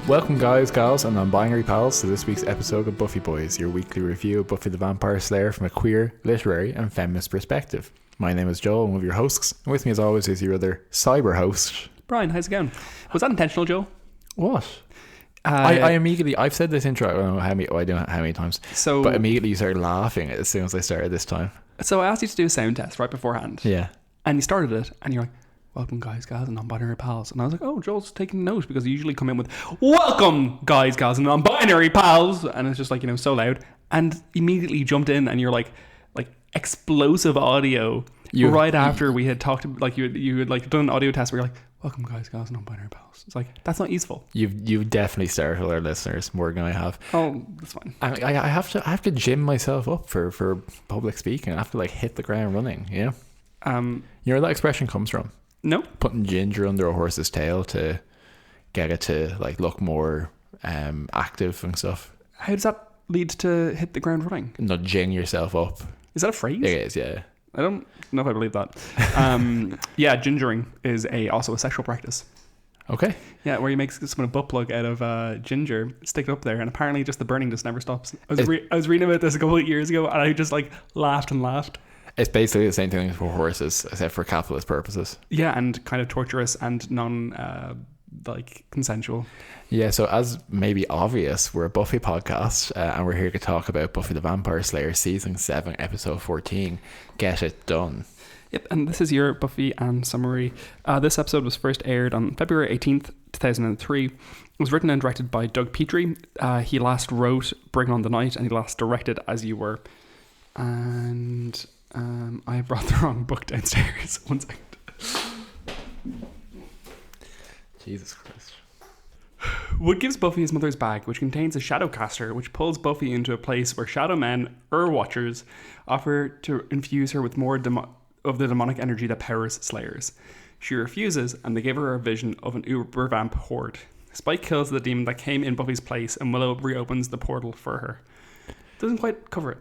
Welcome guys, gals and non-binary pals to this week's episode of Buffy Boys, your weekly review of Buffy the Vampire Slayer from a queer, literary and feminist perspective. My name is Joel, I'm one of your hosts, and with me as always is your other cyber host, Brian. How's it going? Was that intentional, Joel? What? I immediately, I've said this intro, I don't know how many times, but immediately you started laughing as soon as I started this time. So I asked you to do a sound test right beforehand. Yeah. And you started it, and you're like, welcome guys, gals and non-binary pals. And I was like, oh, Joel's taking note, because you usually come in with, welcome guys, gals and non-binary pals. And it's just like, so loud. And immediately you jumped in and you're like explosive audio right after we had talked, like you had like done an audio test where you're like, welcome guys, gals and non-binary pals. It's like, that's not useful. You've definitely startled our listeners more than I have. Oh, that's fine. I have to gym myself up for public speaking. I have to like hit the ground running, you know? You know where that expression comes from? No. Putting ginger under a horse's tail to get it to like look more active and stuff. How does that lead to hit the ground running? Nudging yourself up. Is that a phrase? It is, yeah. I don't know if I believe that. Yeah, gingering is also a sexual practice. Okay. Yeah, where you make someone a butt plug out of ginger, stick it up there, and apparently just the burning just never stops. I was reading about this a couple of years ago, and I just like laughed and laughed. It's basically the same thing for horses, except for capitalist purposes. Yeah, and kind of torturous and consensual. Yeah, so as maybe obvious, we're a Buffy podcast, and we're here to talk about Buffy the Vampire Slayer Season 7, Episode 14, Get It Done. Yep, and this is your Buffy and summary. This episode was first aired on February 18th, 2003. It was written and directed by Doug Petrie. He last wrote Bring On The Night, and he last directed As You Were. And I brought the wrong book downstairs. 1 second. Jesus Christ. Wood gives Buffy his mother's bag, which contains a shadowcaster, which pulls Buffy into a place where shadow men, watchers, offer to infuse her with more of the demonic energy that powers Slayers. She refuses, and they give her a vision of an uber vamp horde. Spike kills the demon that came in Buffy's place, and Willow reopens the portal for her. Doesn't quite cover it.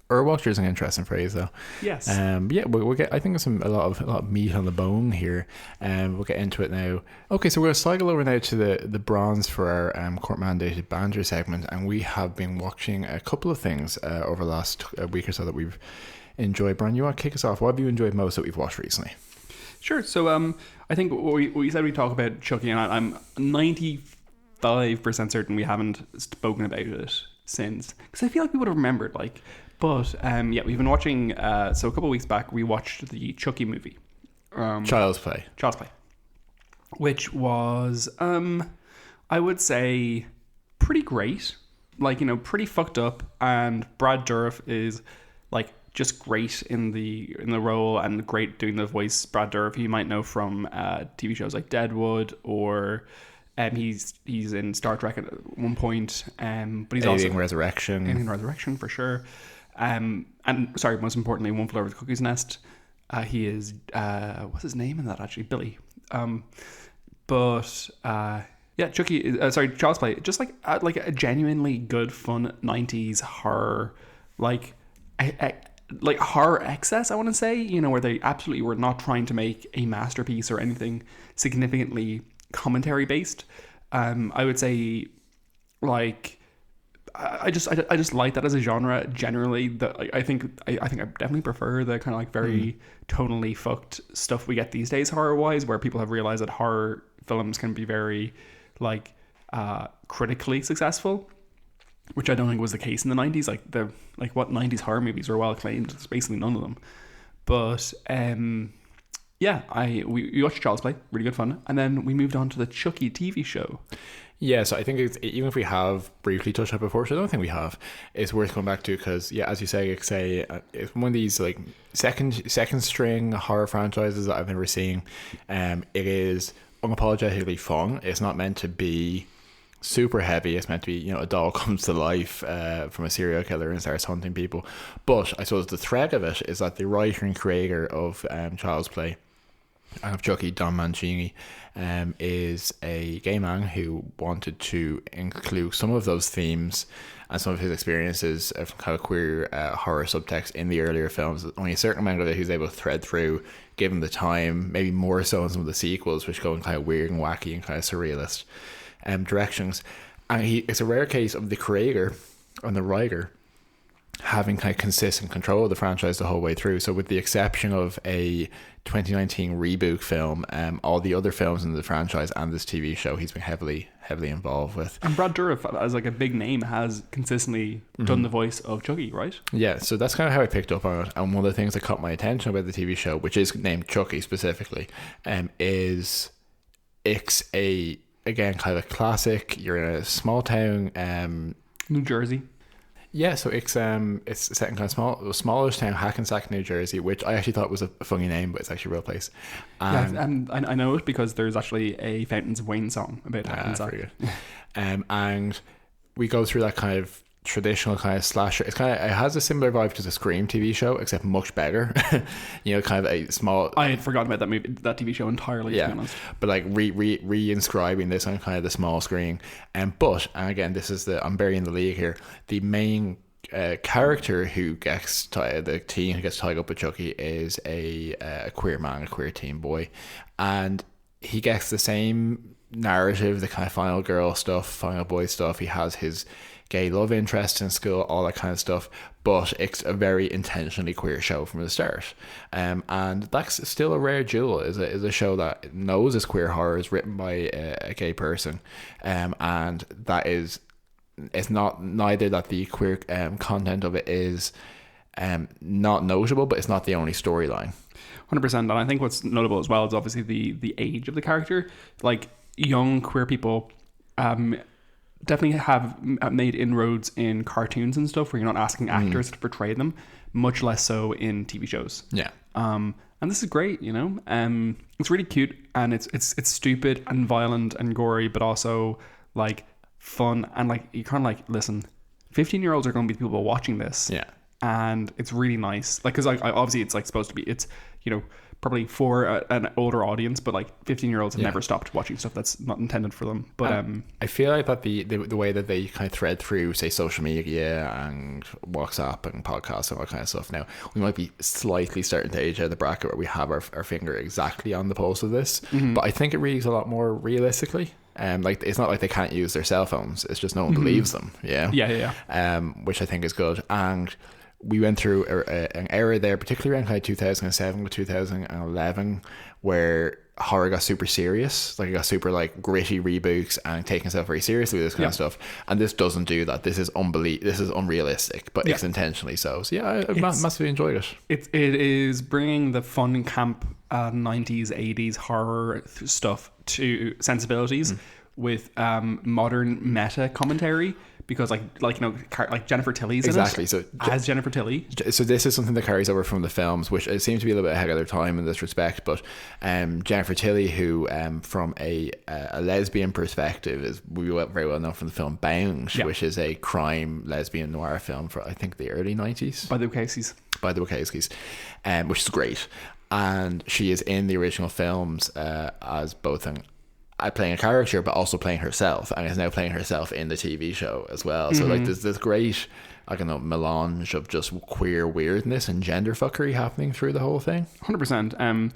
Urwatcher is an interesting phrase, though. Yes. Yeah, we'll get. I think there's a lot of meat on the bone here, and we'll get into it now. Okay, so we're going to cycle over now to the bronze for our court mandated banter segment, and we have been watching a couple of things over the last week or so that we've enjoyed. Brian, you want to kick us off? What have you enjoyed most that we've watched recently? Sure. So I think we said we talk about Chucky, and I'm 95% certain we haven't spoken about it since, because I feel like we would have remembered, like. But yeah, we've been watching. So a couple of weeks back, we watched the Chucky movie, Child's Play, which was, I would say, pretty great. Like, pretty fucked up, and Brad Dourif is like just great in the role, and great doing the voice. Brad Dourif, you might know from TV shows like Deadwood, or he's in Star Trek at one point. But he's Alien Resurrection for sure. And sorry, most importantly, One Flew Over the Cuckoo's Nest. He is what's his name in that actually? Billy. Yeah, Chucky. Child's Play. Just like a genuinely good, fun 90s horror, like horror excess. I want to say, where they absolutely were not trying to make a masterpiece or anything significantly commentary based. I would say, like. I just like that as a genre generally. That I think I definitely prefer the kind of like very tonally fucked stuff we get these days horror wise, where people have realized that horror films can be very like critically successful, which I don't think was the case in the 90s. Like what 90s horror movies were well acclaimed? It's basically none of them. But yeah, we watched Child's Play, really good fun, and then we moved on to the Chucky TV show. Yeah, so I think even if we have briefly touched on it before, so I don't think we have, it's worth going back to, because yeah, as you say, it's one of these like second string horror franchises that I've never seen. It is unapologetically fun. It's not meant to be super heavy. It's meant to be, a doll comes to life from a serial killer and starts hunting people. But I suppose the thread of it is that the writer and creator of Child's Play and of Chucky, Don Mancini, is a gay man who wanted to include some of those themes and some of his experiences of kind of queer horror subtext in the earlier films. Only a certain amount of it he was able to thread through, given the time, maybe more so in some of the sequels, which go in kind of weird and wacky and kind of surrealist. directions. And it's a rare case of the creator and the writer having kind of consistent control of the franchise the whole way through. So with the exception of a 2019 reboot film, all the other films in the franchise and this TV show he's been heavily involved with. And Brad Dourif, as like a big name, has consistently done the voice of Chucky, right? Yeah, so that's kind of how I picked up on it. And one of the things that caught my attention about the TV show, which is named Chucky specifically, is it's again kind of a classic. You're in a small town, New Jersey. Yeah, so it's set in kind of smallish town, Hackensack, New Jersey, which I actually thought was a funny name, but it's actually a real place. And I know it because there's actually a Fountains of Wayne song about Hackensack. Very good. And we go through that kind of traditional kind of slasher. It has a similar vibe to the Scream TV show, except much better. Kind of a small. I had forgotten about that TV show entirely. Yeah, to be honest. But like reinscribing this on kind of the small screen. And again, this is I'm burying the league here. The main character who gets the teen who gets tied up with Chucky is a queer man, a queer teen boy, and he gets the same narrative, the kind of final girl stuff, final boy stuff. He has his gay love interest in school, all that kind of stuff, but it's a very intentionally queer show from the start, and that's still a rare jewel. Is a show that knows it's queer horror, is written by a gay person, and that is, it's not neither that the queer content of it is not notable, but it's not the only storyline. 100%. And I think what's notable as well is obviously the age of the character. Like, young queer people definitely have made inroads in cartoons and stuff where you're not asking actors to portray them, much less so in TV shows. Yeah. And this is great, it's really cute, and it's stupid and violent and gory, but also like fun, and like you kind of like, listen, 15-year-olds are going to be the people watching this. Yeah. And it's really nice, like, because obviously it's like supposed to be, it's probably for an older audience, but like 15-year-olds have never stopped watching stuff that's not intended for them. But I feel like that the way that they kind of thread through, say, social media and WhatsApp and podcasts and all that kind of stuff, now we might be slightly starting to age out of the bracket where we have our finger exactly on the pulse of this, but I think it reads a lot more realistically. Like, it's not like they can't use their cell phones, it's just no one believes them. Which I think is good. And we went through an era there, particularly around kind of 2007 to 2011, where horror got super serious. Like, it got super like gritty reboots and taking itself very seriously with this kind of stuff. And this doesn't do that. This is this is unrealistic, but it's intentionally so. So yeah, I massively enjoyed it. It is bringing the fun camp 90s, 80s horror stuff to sensibilities with modern meta commentary. Because like Jennifer Tilly's exactly in it, so as Jennifer Tilly. So this is something that carries over from the films, which it seems to be a little bit ahead of their time in this respect. But Jennifer Tilly, who from a lesbian perspective is very well known from the film Bound, which is a crime lesbian noir film for I think the early 90s by the Wachowskis, which is great. And she is in the original films as both playing a character, but also playing herself, and is now playing herself in the TV show as well. So like there's this great, I don't know, melange of just queer weirdness and gender fuckery happening through the whole thing. 100%.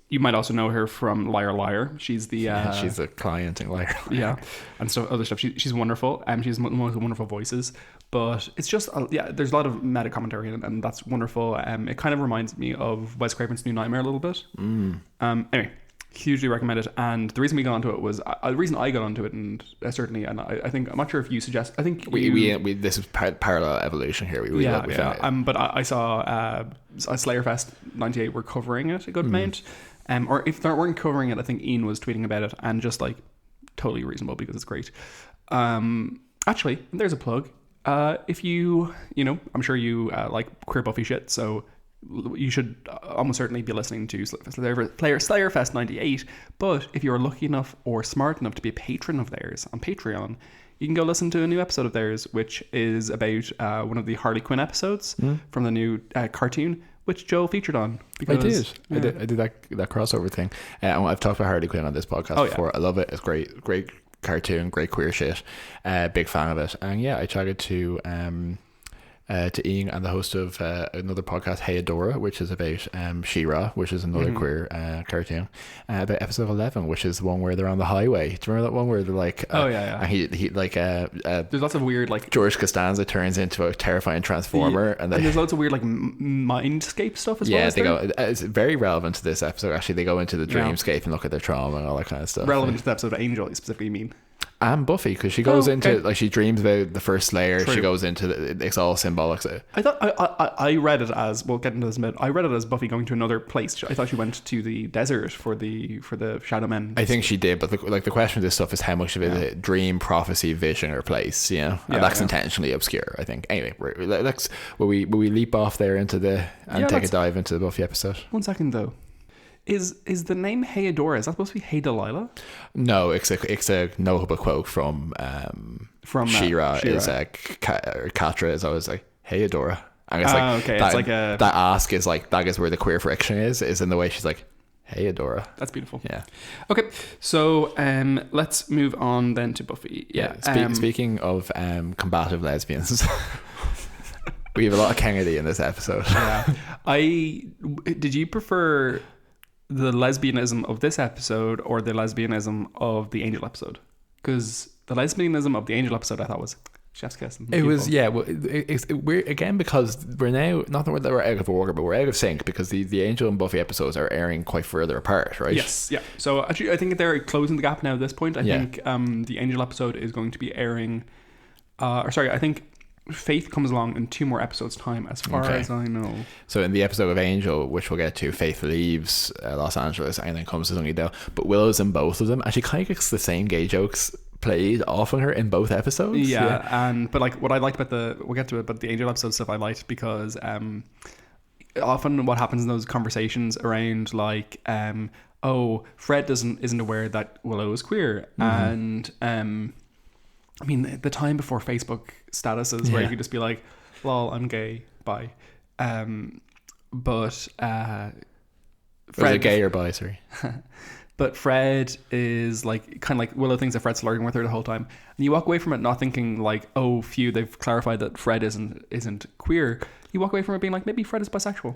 You might also know her from Liar Liar. She's the she's a client in Liar Liar. Yeah, and so other stuff. She's wonderful. She has one of the wonderful voices. But it's just there's a lot of meta commentary, and that's wonderful. It kind of reminds me of Wes Craven's New Nightmare a little bit. Anyway. Hugely recommend it, and the reason we got onto it was the reason I got onto it, and certainly, and I think I'm not sure if you suggest. I think we this is parallel evolution here. But I saw Slayer Fest '98 were covering it a good amount, or if they weren't covering it, I think Ian was tweeting about it, and just like totally reasonable because it's great. Actually, there's a plug. If you I'm sure you like queer Buffy shit, so you should almost certainly be listening to Slayer Fest 98. But if you're lucky enough or smart enough to be a patron of theirs on Patreon, you can go listen to a new episode of theirs, which is about one of the Harley Quinn episodes from the new cartoon, which Joe featured on. Because, I did that crossover thing. I've talked about Harley Quinn on this podcast before. I love it. It's great cartoon, great queer shit. Big fan of it. And yeah, I chatted to to Ian and the host of another podcast, Hey Adora, which is about She-Ra, which is another queer cartoon, about episode 11, which is the one where they're on the highway. Do you remember that one where they're like, and he like there's lots of weird like George Costanza turns into a terrifying transformer, and there's lots of weird like mindscape stuff as well. Yeah, they go. It's very relevant to this episode. Actually, they go into the dreamscape and look at their trauma and all that kind of stuff. Relevant to the episode of Angel, you specifically mean? And Buffy, because she goes into like she dreams about the first Slayer. True. She goes into it's all symbolic. So. I thought I read it as, we'll get into this in a minute. I read it as Buffy going to another place. I thought she went to the desert for the Shadow Men. I think she did, but the question with this stuff is how much of it is a dream, prophecy, vision, or place. You know, and that's intentionally obscure. I think. Anyway, let's will we leap off there into take a dive into the Buffy episode. 1 second though. Is the name Hey Adora, is that supposed to be Hey Delilah? No, it's a notable quote from She-Ra. Is Katra is always like Hey Adora. And it's like okay. That, it's like a that ask is like that is where the queer friction is in the way she's like Hey Adora. That's beautiful. Yeah. Okay, so let's move on then to Buffy. Yeah. Speaking of combative lesbians. We have a lot of Kennedy in this episode. Yeah. Did you prefer the lesbianism of this episode or the lesbianism of the Angel episode? Because the lesbianism of the Angel episode I thought was chef's kiss. It was, yeah. Well, we're again, because we're now, not that we're out of order, but we're out of sync because the Angel and Buffy episodes are airing quite further apart, right? Yes, yeah. So actually, I think they're closing the gap now at this point. I think the Angel episode is going to be airing, I think Faith comes along in 2 more episodes time as far as I know. So in the episode of Angel, which we'll get to, Faith leaves Los Angeles and then comes to Sunnydale, but Willow's in both of them and she kind of gets the same gay jokes played off on her in both episodes. But like what I liked about we'll get to it, but the Angel episode stuff I liked because often what happens in those conversations around like Fred isn't aware that Willow is queer, and I mean, the time before Facebook statuses where you could just be like, lol, I'm gay, bye. But Fred... Was it gay or bi, sorry? But Fred is like, kind of like, Willow thinks that Fred's flirting with her the whole time. And you walk away from it not thinking like, oh, phew, they've clarified that Fred isn't queer. You walk away from it being like, maybe Fred is bisexual,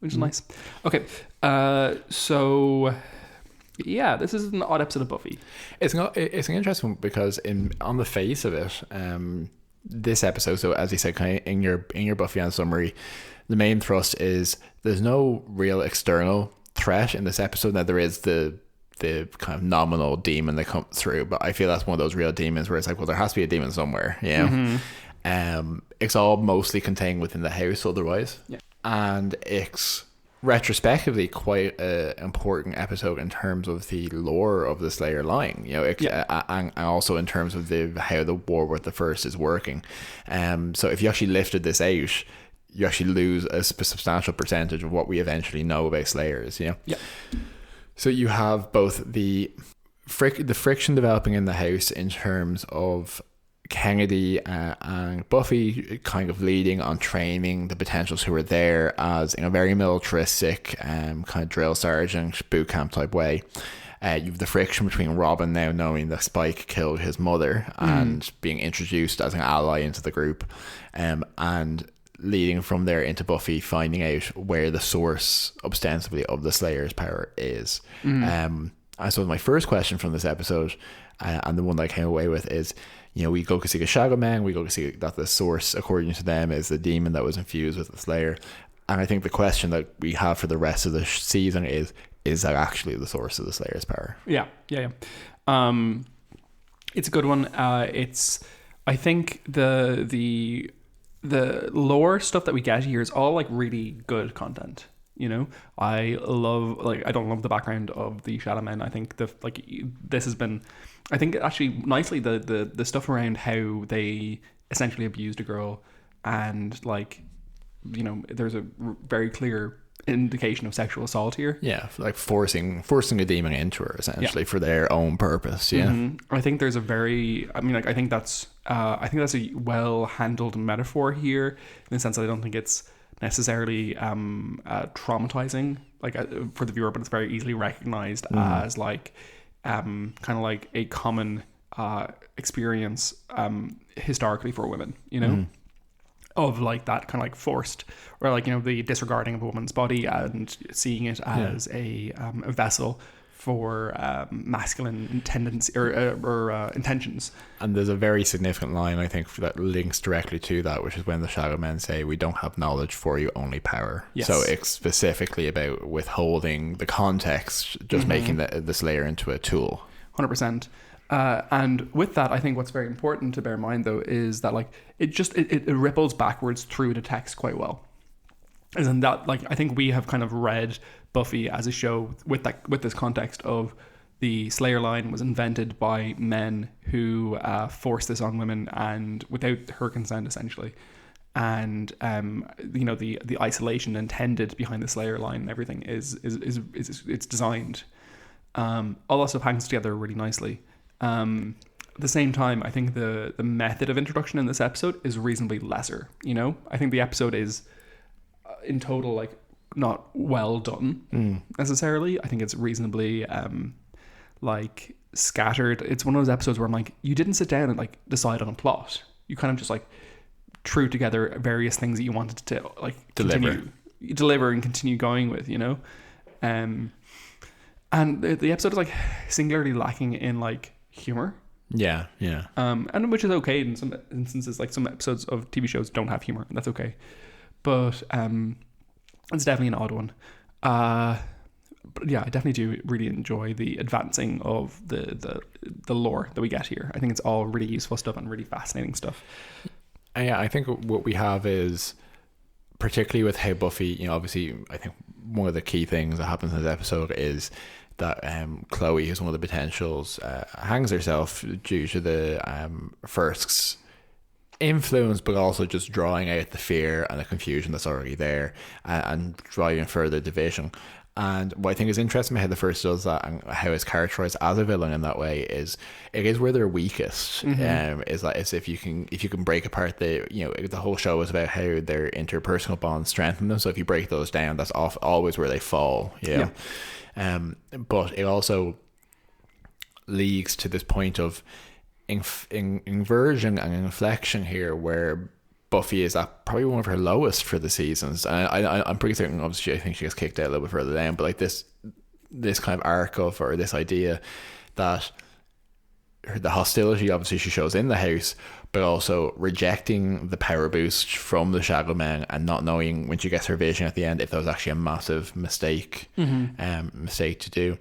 which is nice. Okay, so... Yeah, this is an odd episode of Buffy. It's an interesting one because on the face of it, this episode, so as you said, kind of in your Buffy on summary, the main thrust is there's no real external threat in this episode. Now there is the kind of nominal demon that comes through, but I feel that's one of those real demons where it's like, well, there has to be a demon somewhere, you know. It's all mostly contained within the house otherwise, and it's retrospectively quite an important episode in terms of the lore of the Slayer line, you know, and also in terms of how the war with the First is working. So if you actually lifted this out, you actually lose a substantial percentage of what we eventually know about Slayers, you know. Yeah. So you have both the friction developing in the house in terms of Kennedy and Buffy kind of leading on training the potentials who are there as in a very militaristic kind of drill sergeant boot camp type way. You have the friction between Robin now knowing that Spike killed his mother and being introduced as an ally into the group, and leading from there into Buffy finding out where the source ostensibly of the Slayer's power is. And so my first question from this episode, and the one that I came away with, is, you know, we go to see the Shadow Man, we go to see that the source, according to them, is the demon that was infused with the Slayer. And I think the question that we have for the rest of the season is that actually the source of the Slayer's power? Yeah. It's a good one. I think the lore stuff that we get here is all like really good content. You know, I don't love the background of the Shadow Men. I think this has been, I think actually nicely the stuff around how they essentially abused a girl, and like, you know, there's a very clear indication of sexual assault here. Yeah, like forcing a demon into her essentially for their own purpose. Yeah, I think there's a very, I mean, like, I think that's a well handled metaphor here, in the sense that I don't think it's necessarily traumatizing like for the viewer, but it's very easily recognized as like kind of like a common experience historically for women, you know. of like that kind of like forced, or like, you know, the disregarding of a woman's body and seeing it as a vessel for masculine tendency or intentions. And there's a very significant line, I think, that links directly to that, which is when the Shadow Men say, "We don't have knowledge for you, only power." Yes. So it's specifically about withholding the context, just making the Slayer into a tool. 100%. And with that, I think what's very important to bear in mind, though, is that like it ripples backwards through the text quite well. As in that, like, I think we have kind of read Buffy as a show with this context of the Slayer line was invented by men who forced this on women and without her consent, essentially. And you know, the isolation intended behind the Slayer line and everything is it's designed. All that stuff hangs together really nicely. At the same time, I think the method of introduction in this episode is reasonably lesser. You know, I think the episode is in total like not well done necessarily. I think it's reasonably like scattered. It's one of those episodes where I'm like, you didn't sit down and like decide on a plot. You kind of just like threw together various things that you wanted to like deliver and continue going with, you know. And the episode is like singularly lacking in like humor. Yeah. And which is okay in some instances. Like some episodes of TV shows don't have humor, and that's okay. But it's definitely an odd one. But yeah, I definitely do really enjoy the advancing of the lore that we get here. I think it's all really useful stuff and really fascinating stuff. And yeah, I think what we have is, particularly with how Buffy, you know, obviously, I think one of the key things that happens in this episode is that Chloe, who's one of the potentials, hangs herself due to the First's influence, but also just drawing out the fear and the confusion that's already there, and driving further division. And what I think is interesting about how the First does that and how it's characterized as a villain in that way is it is where they're weakest. Is like, it's if you can break apart the whole show is about how their interpersonal bonds strengthen them. So if you break those down, that's always where they fall. Yeah. But it also leads to this point of inversion and inflection here, where Buffy is at probably one of her lowest for the seasons, and I'm pretty certain, obviously I think she gets kicked out a little bit further down, but like this kind of arc of, or this idea that the hostility obviously she shows in the house, but also rejecting the power boost from the Shadow Men and not knowing when she gets her vision at the end if that was actually a massive mistake to do.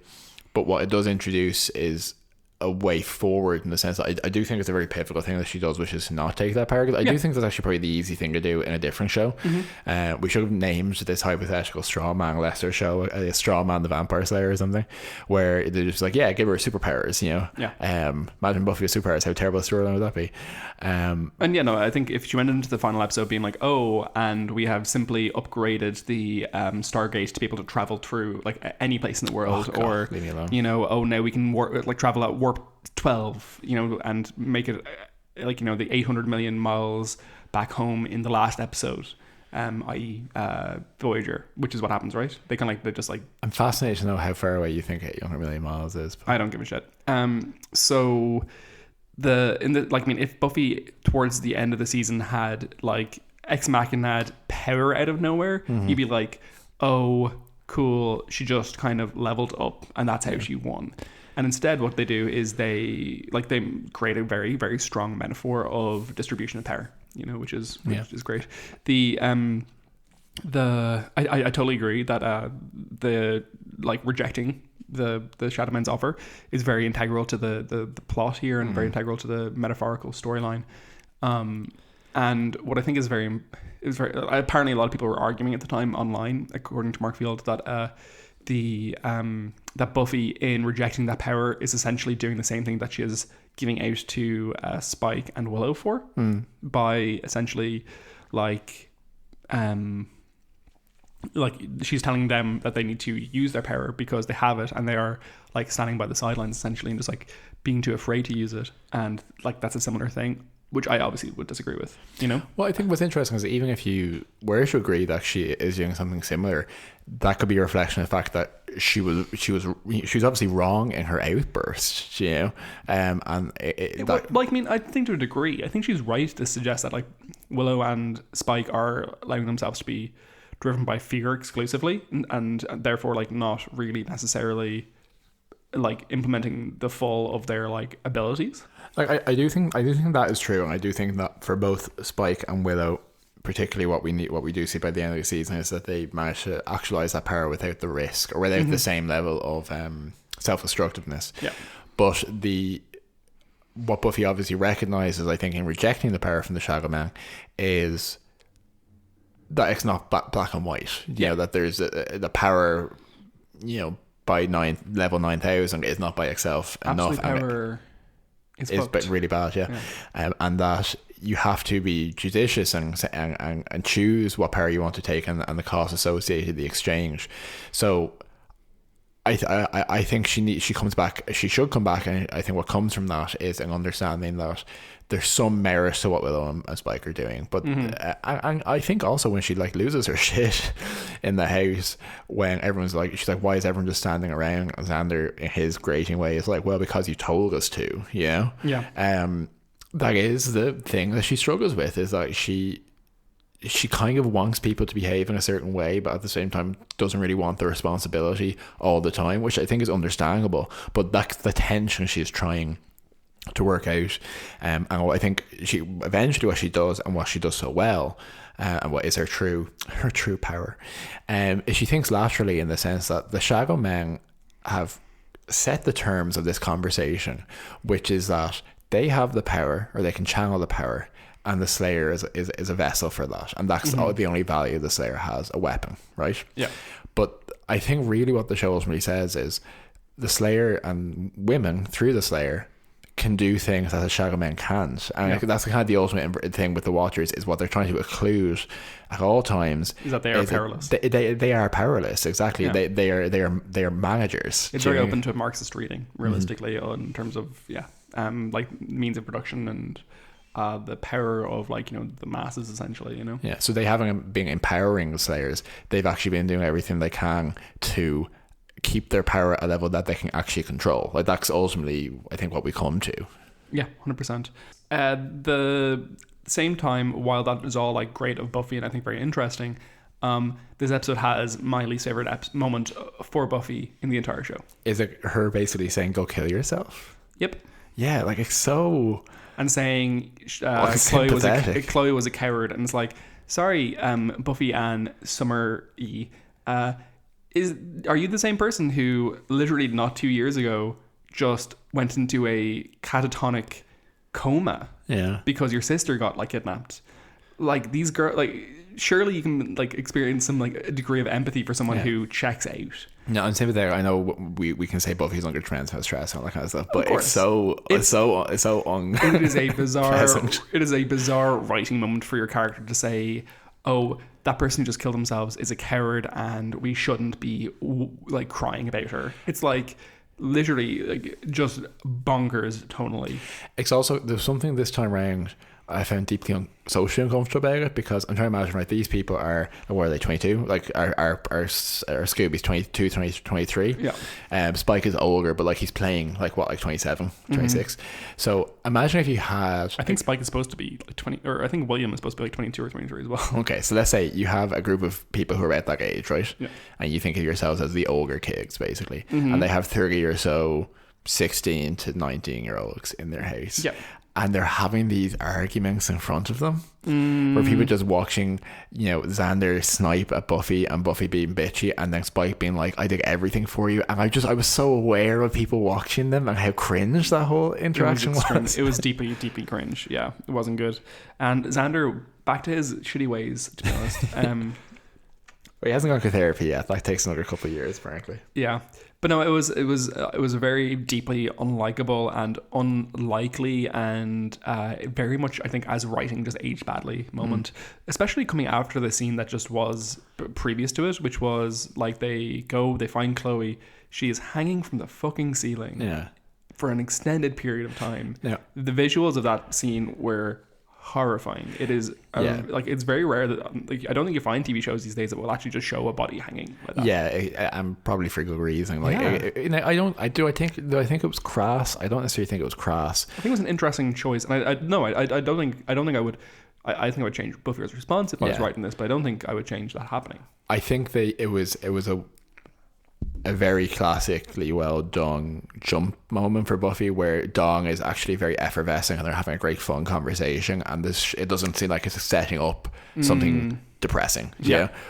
But what it does introduce is a way forward, in the sense that I do think it's a very pivotal thing that she does, which is to not take that power. I do think that's actually probably the easy thing to do in a different show. We should have named this hypothetical straw man Lester show a straw man the Vampire Slayer or something, where they're just like, yeah, give her superpowers, you know. Imagine Buffy with superpowers, how terrible a storyline would that be? And yeah, no, I think if she went into the final episode being like, oh, and we have simply upgraded the Stargate to be able to travel through like any place in the world, or leave me alone. You know, oh, now we can travel at warp 12, you know, and make it like, you know, the 800 million miles back home in the last episode, i.e. Voyager, which is what happens, right? They just like, I'm fascinated to know how far away you think 800 million miles is. I don't give a shit. So if Buffy towards the end of the season had like Ex Machina had power out of nowhere, you'd be like, oh, cool, she just kind of leveled up and that's how she won. And instead what they do is they create a very, very strong metaphor of distribution of power, you know, which is great. I totally agree that the like rejecting the Shadow Men's offer is very integral to the plot here, and very integral to the metaphorical storyline. And what I think is very apparently a lot of people were arguing at the time online, according to Mark Field, that that Buffy, in rejecting that power, is essentially doing the same thing that she is giving out to Spike and Willow for, by essentially like she's telling them that they need to use their power because they have it, and they are like standing by the sidelines essentially and just like being too afraid to use it. And like that's a similar thing which I obviously would disagree with, you know? Well, I think what's interesting is that even if you were to agree that she is doing something similar, that could be a reflection of the fact that she was obviously wrong in her outburst, you know, I mean, I think to a degree, I think she's right to suggest that like Willow and Spike are allowing themselves to be driven by fear exclusively, and therefore like not really necessarily like implementing the full of their like abilities. Like I do think that is true, and I do think that for both Spike and Willow, particularly what we do see by the end of the season is that they manage to actualize that power without the risk or without the same level of self-destructiveness. Yeah. But what Buffy obviously recognizes, I think, in rejecting the power from the Shadow Man is that it's not black and white. You know, that there's the power, you know, by level 9,000 is not by itself enough. Absolute power is really bad, yeah. And that you have to be judicious and choose what power you want to take and the cost associated with the exchange. So I think she comes back. She should come back, and I think what comes from that is an understanding that there's some merit to what Willow and Spike are doing. But and I think also when she like loses her shit in the house, when everyone's like, she's like, why is everyone just standing around? And Xander, in his grating way, is like, well, because you told us to, you know? Yeah. That is the thing that she struggles with, is that she kind of wants people to behave in a certain way, but at the same time doesn't really want the responsibility all the time, which I think is understandable. But that's the tension she's trying to work out. And I think she eventually what she does and what she does so well, and what is her true power, is she thinks laterally, in the sense that the Shadow Men have set the terms of this conversation, which is that they have the power, or they can channel the power, and the Slayer is a vessel for that, and that's the only value the Slayer has, a weapon, right? Yeah. But I think really what the show ultimately says is the Slayer and women through the Slayer can do things that the Shadow Men can't, and that's kind of the ultimate thing with the Watchers, is what they're trying to occlude at all times is that they are powerless. They are powerless, exactly. Yeah. They are managers. It's very open to Marxist reading, realistically, in terms of like means of production and the power of, like, you know, the masses, essentially, you know. Yeah, so they haven't been empowering the Slayers. They've actually been doing everything they can to keep their power at a level that they can actually control. Like, that's ultimately, I think, what we come to. Yeah, 100%. The same time, while that is all like great of Buffy and I think very interesting, this episode has my least favorite moment for Buffy in the entire show. Is it her basically saying, go kill yourself? Yep. Yeah, like, it's so... And saying Chloe was a coward, and it's like, sorry, Buffy and Summer E, are you the same person who literally not 2 years ago just went into a catatonic coma? Yeah, because your sister got like kidnapped. Like, these girls, like, surely you can like experience some like a degree of empathy for someone who checks out. No, and same with there. I know we can say Buffy's under trans stress and all that kind of stuff, but it's so it is a bizarre it is a bizarre writing moment for your character to say, oh, that person who just killed themselves is a coward and we shouldn't be like crying about her. It's like literally like just bonkers tonally. It's also, there's something this time around I found deeply socially uncomfortable about it, because I'm trying to imagine, right, these people are, what are they, 22? Like, our Scooby's 22, 23. Yeah. Spike is older, but like he's playing like what, like 27, 26. So imagine if you had... I think Spike is supposed to be like 20, or I think William is supposed to be like 22 or 23 as well. Okay, so let's say you have a group of people who are at that age, right? Yeah. And you think of yourselves as the older kids, basically. And they have 30 or so 16 to 19-year-olds in their house. Yeah. And they're having these arguments in front of them, where people just watching, you know, Xander snipe at Buffy and Buffy being bitchy, and then Spike being like, I did everything for you. And I was so aware of people watching them and how cringe that whole interaction was. It was deeply, deeply cringe. Yeah, it wasn't good. And Xander, back to his shitty ways, to be honest. Well, he hasn't gone to therapy yet. That takes another couple of years, frankly. Yeah. But no, it was a very deeply unlikable and unlikely and very much, I think, as writing just aged badly moment, especially coming after the scene that just was previous to it, which was like they find Chloe, she is hanging from the fucking ceiling. Yeah. for an extended period of time. Yeah. The visuals of that scene were horrifying. It is like, it's very rare that, like, I don't think you find TV shows these days that will actually just show a body hanging like that. Yeah, I'm probably for good reason. Like, I think it was crass. I don't necessarily think it was crass. I think it was an interesting choice, and I don't think I would. I think I would change Buffy's response if I was writing this, but I don't think I would change that happening. I think it was a very classically well done jump moment for Buffy, where Dawn is actually very effervescing and they're having a great fun conversation, and it doesn't seem like it's setting up something depressing,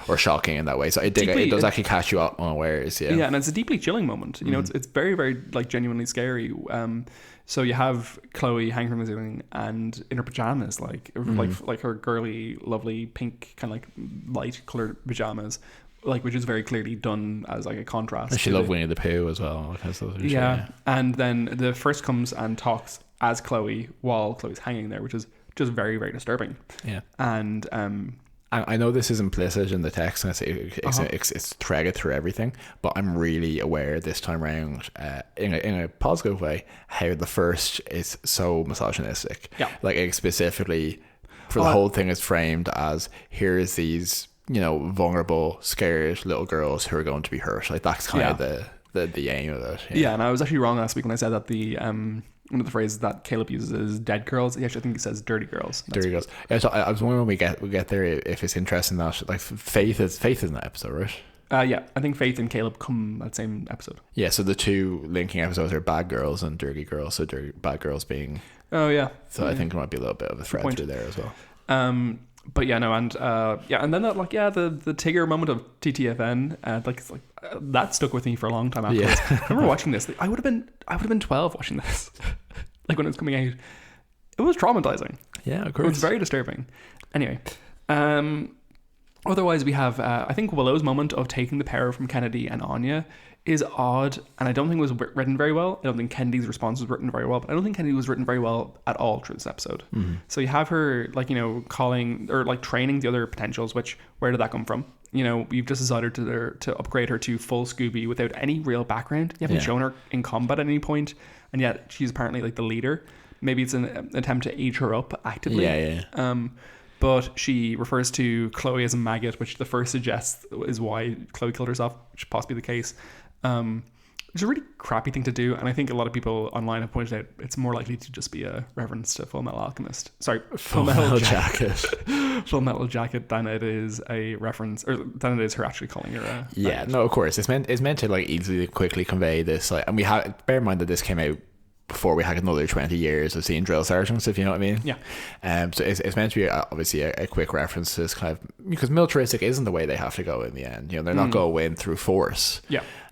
or shocking in that way. So it does actually catch you up unawares. Yeah, and it's a deeply chilling moment. You know, it's very, very, like, genuinely scary. So you have Chloe hanging from the ceiling and in her pajamas, like her girly, lovely pink kind of like light colored pajamas, like, which is very clearly done as like a contrast. And she loved Winnie the Pooh as well. And then the first comes and talks as Chloe while Chloe's hanging there, which is just very, very disturbing. Yeah. And I know this is implicit in the text, and it's threaded through everything, but I'm really aware this time around, in a positive way, how the first is so misogynistic. Yeah. Like, specifically, for the whole thing is framed as, here's these, you know, vulnerable, scared little girls who are going to be hurt. Like, that's kind of the aim of it. Yeah, and I was actually wrong last week when I said that the one of the phrases that Caleb uses is dead girls. He actually, I think he says dirty girls. Dirty girls. Yeah, so I was wondering when we get there if it's interesting that, like, Faith is in that episode, right? Yeah, I think Faith and Caleb come that same episode. Yeah, so the two linking episodes are bad girls and dirty girls. So bad girls being. Oh yeah. So I think there might be a little bit of a thread through there as well. But yeah, no, and and then that, like, the Tigger moment of TTFN, that stuck with me for a long time afterwards. I remember watching this. I would have been 12 watching this, like, when it was coming out. It was traumatizing. Yeah, of course. It was very disturbing. Anyway, otherwise we have I think Willow's moment of taking the power from Kennedy and Anya is odd, and I don't think it was written very well. I don't think Kennedy's response was written very well, but I don't think Kennedy was written very well at all through this episode. So you have her, like, you know, calling or like training the other potentials, which, where did that come from? You know, you've just decided to upgrade her to full Scooby without any real background. You haven't shown her in combat at any point, and yet she's apparently like the leader. Maybe it's an attempt to age her up actively. But she refers to Chloe as a maggot, which the first suggests is why Chloe killed herself, which is possibly the case. It's a really crappy thing to do, and I think a lot of people online have pointed out it's more likely to just be a reference to Full Metal Alchemist. Sorry, Full Metal Jacket. Full Metal Jacket than it is a reference, or than it is her actually calling her a no, of course. It's meant to, like, easily, quickly convey this, like, and we have, bear in mind that this came out before we had another 20 years of seeing drill sergeants, if you know what I mean. So it's meant to be obviously a quick reference to this kind of, because militaristic isn't the way they have to go in the end. You know, they're not going through force.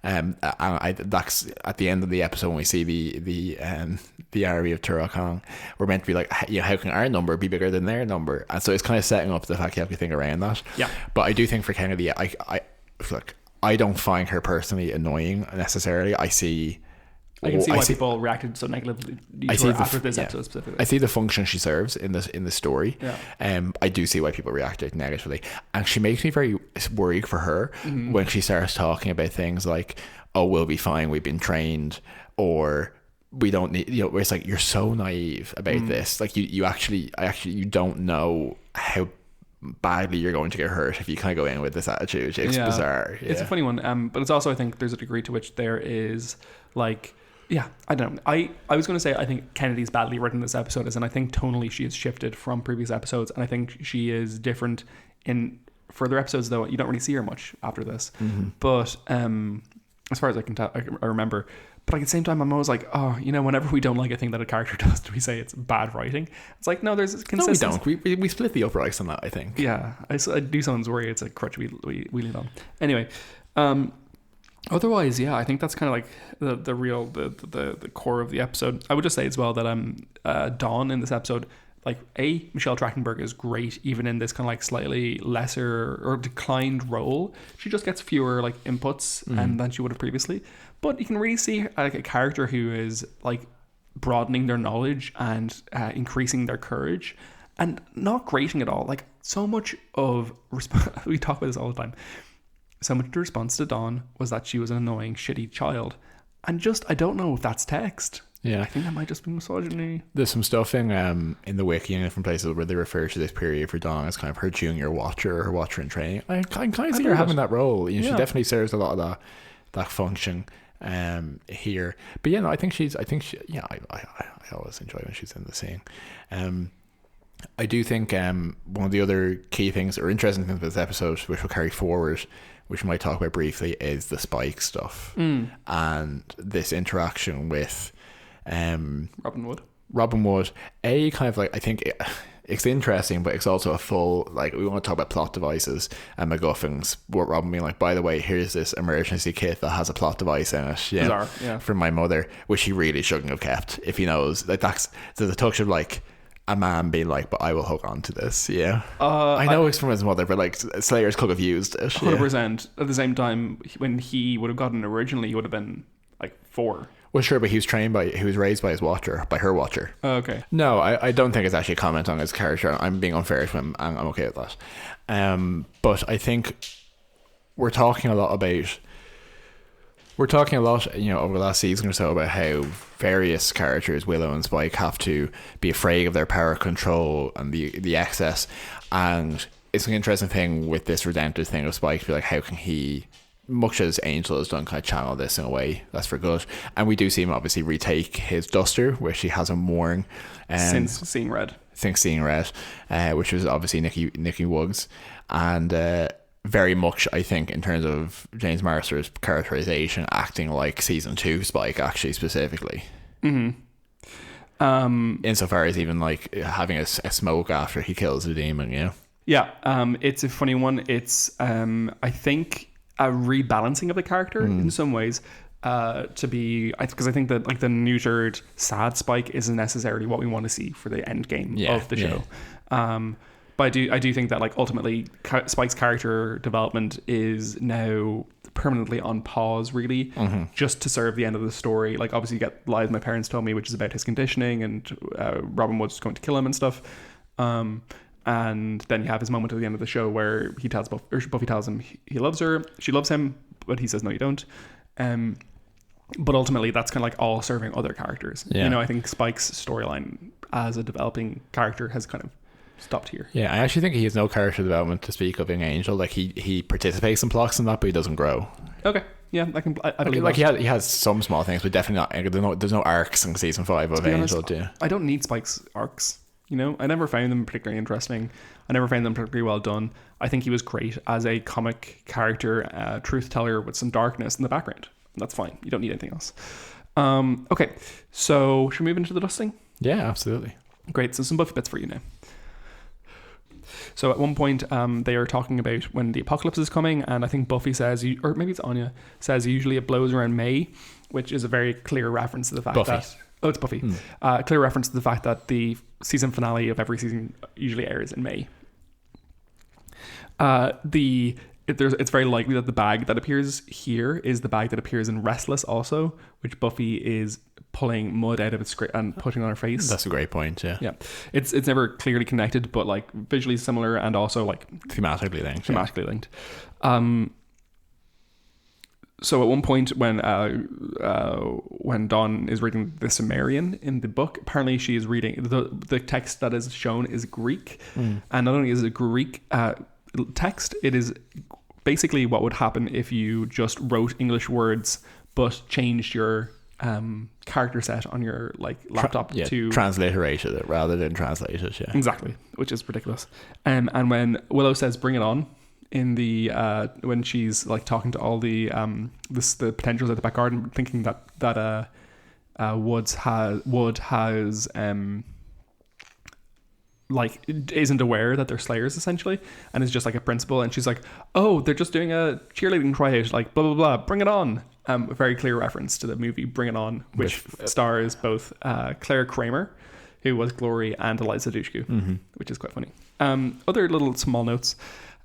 That's at the end of the episode when we see the army of Turok, we're meant to be like, you know, how can our number be bigger than their number? And so it's kind of setting up the fact you have to think around that. But I do think for Kennedy, I feel like I don't find her personally annoying necessarily. I can see why people reacted so negatively to her after this episode specifically. I see the function she serves in the story. I do see why people reacted negatively, and she makes me very worried for her when she starts talking about things like, "Oh, we'll be fine. We've been trained," or "We don't need." You know, where it's like, you're so naive about this. Like, you don't know how badly you're going to get hurt if you kind of go in with this attitude. It's bizarre. It's a funny one. But it's also, I think there's a degree to which there is, like. Yeah, I don't know. I was going to say I think Kennedy's badly written this episode, and I think tonally she has shifted from previous episodes, and I think she is different in further episodes, though you don't really see her much after this. But as far as I can tell, I remember. But like, at the same time, I'm always like, oh, you know, whenever we don't like a thing that a character does, do we say it's bad writing? It's like, no, there's consistency. No, we don't. We split the uprights on that, I think. Yeah, I do someone's worry it's a crutch we lean on. Anyway, otherwise, yeah, I think that's kind of like the real the core of the episode. I would just say as well that Dawn in this episode, like, Michelle Trachtenberg is great even in this kind of like slightly lesser or declined role. She just gets fewer like inputs than she would have previously, but you can really see like a character who is like broadening their knowledge and increasing their courage and not grating at all. Like, so much of we talk about this all the time. So much of the response to Dawn was that she was an annoying, shitty child. And just, I don't know if that's text. Yeah. I think that might just be misogyny. There's some stuff in the wiki and different places where they refer to this period for Dawn as kind of her junior watcher or her watcher in training. I kind of see her having that role. You know, she definitely serves a lot of that function here. But yeah, no, I always enjoy when she's in the scene. I do think one of the other key things or interesting things about this episode, which will carry forward, which we might talk about briefly, is the Spike stuff and this interaction with Robin Wood. Kind of like, I think it's interesting, but it's also a full, like, we want to talk about plot devices and MacGuffins. What Robin being like, by the way, here's this emergency kit that has a plot device in it, Bizarre, from my mother, which he really shouldn't have kept if he knows. Like, there's a touch of like a man being like, but I will hook on to this. I know it's from his mother, but like Slayers could have used it 100%. At the same time, when he would have gotten it originally, he would have been like 4. Well, sure, but he was raised by her watcher. Oh, okay. No, I don't think it's actually a comment on his character. I'm being unfair to him, and I'm okay with that. But I think we're talking a lot, you know, over the last season or so about how various characters, Willow and Spike, have to be afraid of their power control and the excess. And it's an interesting thing with this redemptive thing of Spike to be like, how can he, much as Angel has done, kind of channel this in a way that's for good. And we do see him obviously retake his duster, which he hasn't worn since Seeing Red, which was obviously Nikki Wuggs. And very much, I think, in terms of James Marsters' characterization, acting like season 2 Spike, actually, specifically. Insofar as even like having a smoke after he kills the demon, it's a funny one. It's I think a rebalancing of the character in some ways, to be, because I think that like the neutered sad Spike isn't necessarily what we want to see for the end game of the show. But I do think that like ultimately Spike's character development is now permanently on pause, really, just to serve the end of the story. Like, obviously you get Lies My Parents Told Me, which is about his conditioning, and Robin Wood's going to kill him and stuff. And then you have his moment at the end of the show where Buffy tells him he loves her, she loves him, but he says no, you don't. But ultimately that's kind of like all serving other characters. You know, I think Spike's storyline as a developing character has kind of stopped here. I actually think he has no character development to speak of in Angel. Like he participates in plots and that, but he doesn't grow. Okay, I believe like he has some small things, but definitely not. There's no arcs in season 5 of Angel. I don't need Spike's arcs. You know, I never found them particularly interesting. I never found them particularly well done. I think he was great as a comic character, truth teller with some darkness in the background. That's fine. You don't need anything else. Okay, so should we move into the dusting? Yeah, absolutely. Great. So some Buffy bits for you now. So at one point, they are talking about when the apocalypse is coming, and I think Buffy says, or maybe it's Anya, says usually it blows around May, which is a very clear reference to the fact that... Oh, it's Buffy. Clear reference to the fact that the season finale of every season usually airs in May. It's very likely that the bag that appears here is the bag that appears in Restless also, which Buffy is pulling mud out of its and putting on her face. That's a great point. Yeah. It's never clearly connected, but like visually similar and also like thematically linked. So at one point when Dawn is reading the Sumerian in the book, apparently she is reading the text that is shown is Greek, and not only is it Greek text, it is basically what would happen if you just wrote English words but changed your character set on your like laptop to transliterated it rather than translate it. Exactly, which is ridiculous. And when Willow says "bring it on" in the when she's like talking to all the potentials at the back garden, thinking that Wood has like isn't aware that they're Slayers essentially, and is just like a principal, and she's like, oh, they're just doing a cheerleading tryout, like blah blah blah, bring it on. A very clear reference to the movie Bring It On, which stars both Claire Kramer, who was Glory, and Eliza Dushku, which is quite funny. Other little small notes.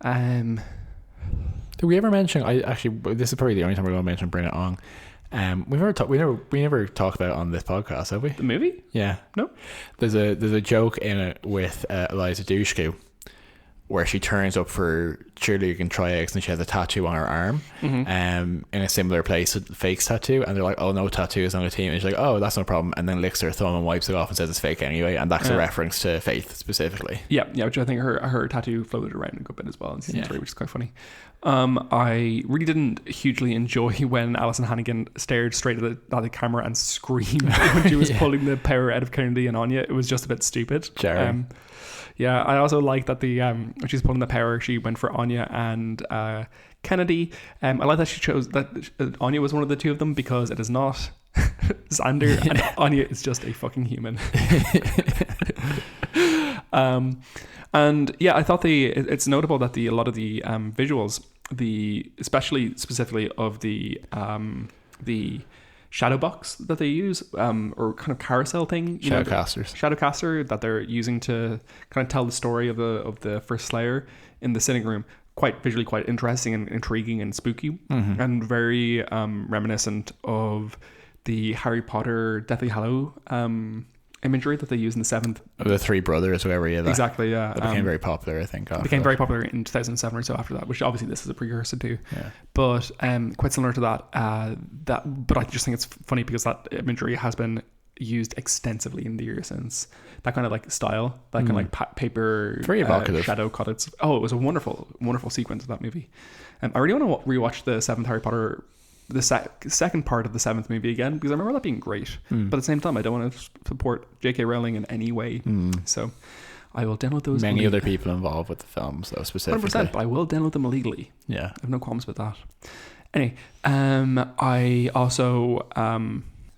Did we ever mention? This is probably the only time we're going to mention Bring It On. We never talked about it on this podcast, have we? The movie? Yeah. No. There's a joke in it with Eliza Dushku, where she turns up for cheerleading tryouts and she has a tattoo on her arm, in a similar place with the fake tattoo, and they're like, oh, no tattoos on the team, and she's like, oh, that's no problem, and then licks her thumb and wipes it off and says it's fake anyway, and that's a reference to Faith specifically. Yeah, which I think her tattoo floated around a good bit as well in season 3, which is quite funny. I really didn't hugely enjoy when Alison Hannigan stared straight at the camera and screamed when she was pulling the power out of Kennedy and Anya. It was just a bit stupid. Yeah, I also like that when she's pulling the power, she went for Anya and Kennedy. I like that she chose that Anya was one of the two of them, because it is not Xander, and Anya is just a fucking human. And yeah, I thought it's notable that a lot of the visuals, specifically of the shadow box that they use, or kind of carousel thing, Shadowcaster that they're using to kind of tell the story of the first Slayer in the sitting room, visually quite interesting and intriguing and spooky, and very reminiscent of the Harry Potter Deathly Hallow imagery that they use in the 7th. The three brothers, whoever. Exactly, yeah. That became very popular, I think. Became very popular in 2007 or so after that, which obviously this is a precursor to. Yeah. But quite similar to that. But I just think it's funny because that imagery has been used extensively in the years since. That kind of like style, that kind of like paper, very evocative shadow cutouts. Oh, it was a wonderful, wonderful sequence of that movie. I really want to rewatch the 7th Harry Potter, the second part of the 7th movie again, because I remember that being great. But at the same time, I don't want to support J.K. Rowling in any way. So I will download those. Many other people involved with the films, though, specifically. 100%, but I will download them illegally. Yeah. I have no qualms with that. Anyway, I also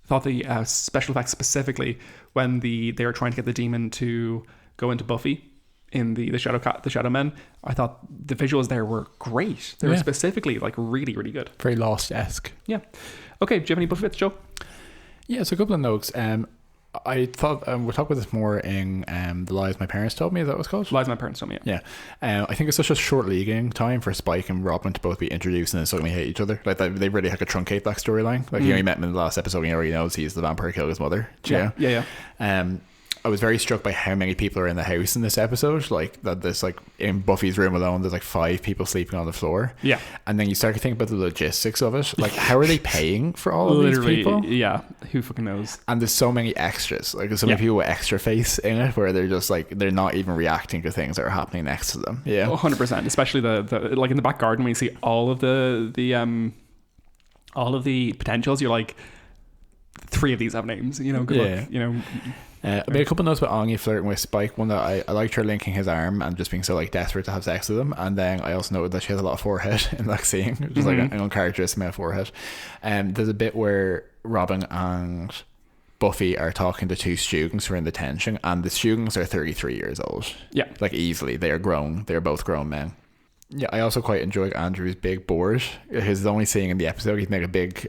thought the special effects, specifically when they are trying to get the demon to go into Buffy in the Shadow Men, I thought the visuals there were great. They were specifically like really, really good. Very Lost-esque. Yeah. Okay, do you have any Buffy Bits, Joe? Yeah, so a couple of notes. I thought we'll talk about this more in The Lies My Parents Told Me. Is that what it's called? Lies My Parents Told Me, yeah. I think it's such a short leading time for Spike and Robin to both be introduced and then suddenly hate each other. Like they really had to truncate that storyline. Like you only met him in the last episode and he already knows he's the vampire killed his mother. Yeah. I was very struck by how many people are in the house in this episode. Like that, there's like in Buffy's room alone, there's like 5 people sleeping on the floor. Yeah, and then you start to think about the logistics of it. Like, how are they paying for all of these people? Yeah, who fucking knows? And there's so many extras. Like there's so many people with extra face in it, where they're just like they're not even reacting to things that are happening next to them. Yeah, 100%. Especially the like in the back garden when you see all of the potentials. You're like, 3 of these have names. You know, good luck. You know. I made a couple of notes about Anya flirting with Spike. One that I liked her linking his arm and just being so like desperate to have sex with him. And then I also noted that she has a lot of forehead in that scene, which is like an uncharacteristic amount of forehead. There's a bit where Robin and Buffy are talking to 2 students who are in detention, and the students are 33 years old. Yeah, like easily. They are grown. They are both grown men. Yeah, I also quite enjoyed Andrew's big board. His only seeing in the episode, he's made a big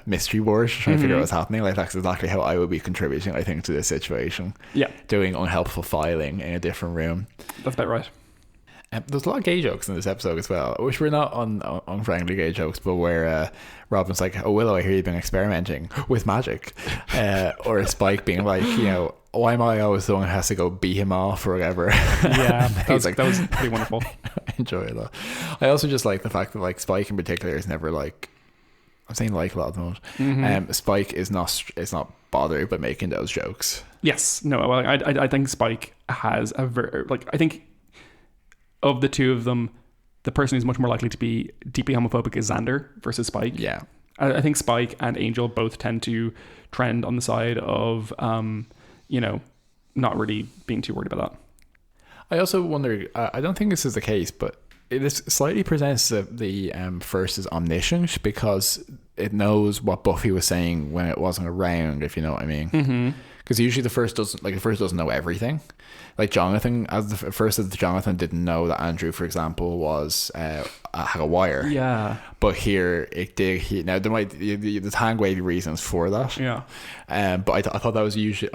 mystery board trying to figure out what's happening. Like that's exactly how I would be contributing, I think, to this situation. Yeah, doing unhelpful filing in a different room. That's about right. There's a lot of gay jokes in this episode as well, which were not unfriendly gay jokes, but where Robin's like, "Oh, Willow, I hear you've been experimenting with magic," or Spike being like, you know, "Why am I always the one who has to go beat him off or whatever?" Yeah, that was pretty wonderful. I enjoy that. I also just like the fact that like Spike in particular is never like, I'm saying like a lot of them. Spike is not bothered by making those jokes. Yes, no. Well, I think Spike has a very I think of the 2 of them, the person who's much more likely to be deeply homophobic is Xander versus Spike. Yeah, I think Spike and Angel both tend to trend on the side of you know, not really being too worried about that. I also wonder, I don't think this is the case, but it slightly presents the first as omniscient because it knows what Buffy was saying when it wasn't around, if you know what I mean. Because usually the first doesn't know everything. Like Jonathan, Jonathan didn't know that Andrew, for example, was had a wire. Yeah. But here it did. Now there might there's hand wavy reasons for that. Yeah. But I thought that was usually